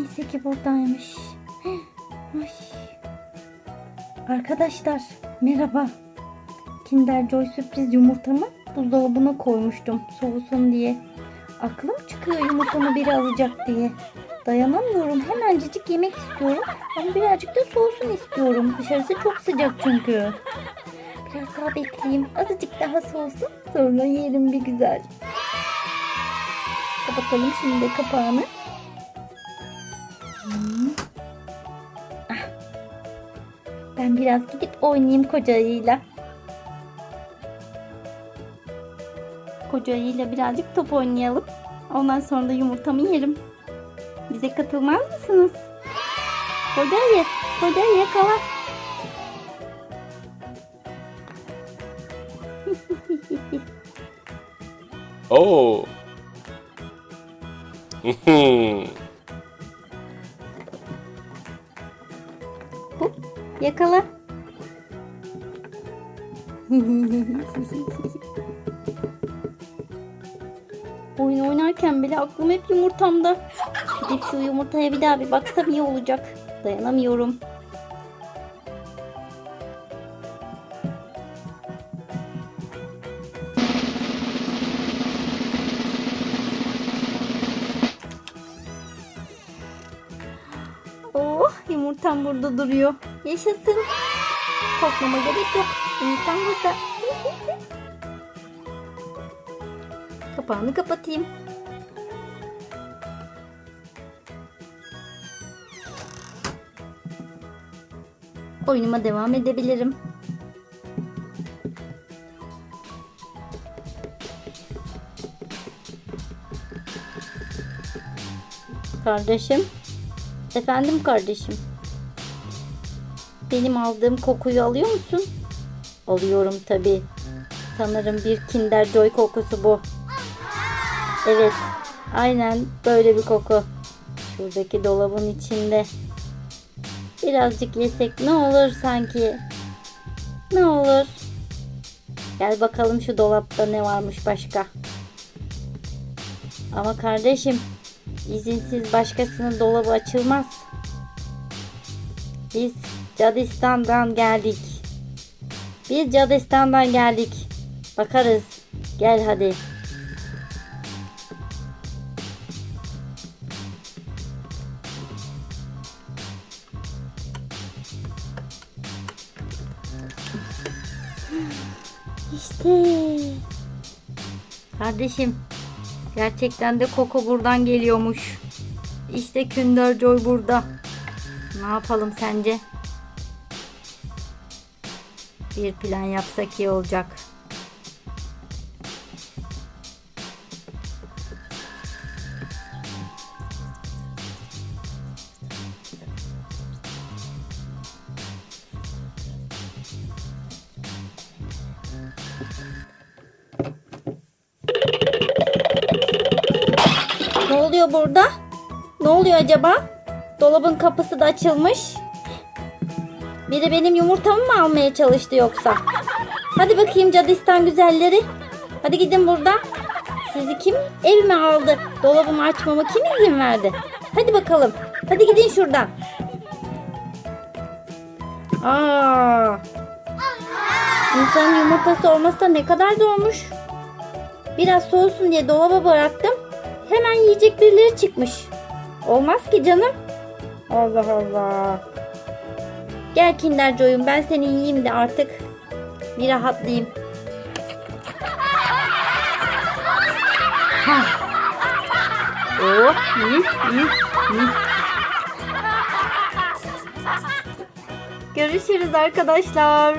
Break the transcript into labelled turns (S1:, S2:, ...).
S1: Neyse ki buradaymış. Ay. Arkadaşlar merhaba. Kinder Joy sürpriz yumurtamı buzdolabına koymuştum soğusun diye. Aklım çıkıyor yumurtamı biri alacak diye. Dayanamıyorum. Hemencecik yemek istiyorum. Ama birazcık da soğusun istiyorum. Dışarısı çok sıcak çünkü. Biraz daha bekleyeyim. Azıcık daha soğusun. Sonra yerim bir güzel. Kapatalım şimdi kapağını. Ben biraz gidip oynayayım koca ayıyla. Koca ayıyla birazcık top oynayalım. Ondan sonra da yumurtamı yerim. Bize katılmaz mısınız? Koca ayı yakala.
S2: Oh.
S1: Hop, yakala. Oyun oynarken bile aklım hep yumurtamda. Gidip şu yumurtaya bir daha bir baksam iyi olacak. Dayanamıyorum. Oh, yumurtam burada duruyor. Yaşasın. Korkmama gerek yok. Yumurtam burada. Kapağını kapatayım. Oyunuma devam edebilirim. Kardeşim. Efendim kardeşim. Benim aldığım kokuyu alıyor musun? Alıyorum tabii. Sanırım bir Kinder Joy kokusu bu. Evet. Aynen böyle bir koku. Şuradaki dolabın içinde. Birazcık yesek ne olur sanki? Ne olur? Gel bakalım şu dolapta ne varmış başka. Ama kardeşim, izinsiz başkasının dolabı açılmaz. Biz Cadistan'dan geldik. Biz Cadistan'dan geldik. Bakarız. Gel hadi. İşte. Kardeşim, gerçekten de koku buradan geliyormuş. İşte Kinder Joy burada. Ne yapalım sence? Bir plan yapsak iyi olacak. Ne oluyor burada? Ne oluyor acaba? Dolabın kapısı da açılmış. Biri benim yumurtamı mı almaya çalıştı yoksa? Hadi bakayım Cadistan güzelleri. Hadi gidin buradan. Sizi kim evime aldı? Dolabımı açmama kim izin verdi? Hadi bakalım. Hadi gidin şuradan. Aa. İnsanın yumurtası olmasa ne kadar zormuş. Biraz soğusun diye dolaba bıraktım. Hemen yiyecek birileri çıkmış. Olmaz ki canım. Allah Allah. Gel Kinder Joy'um, ben seni yiyeyim de artık bir rahatlayayım. Oh, Görüşürüz arkadaşlar.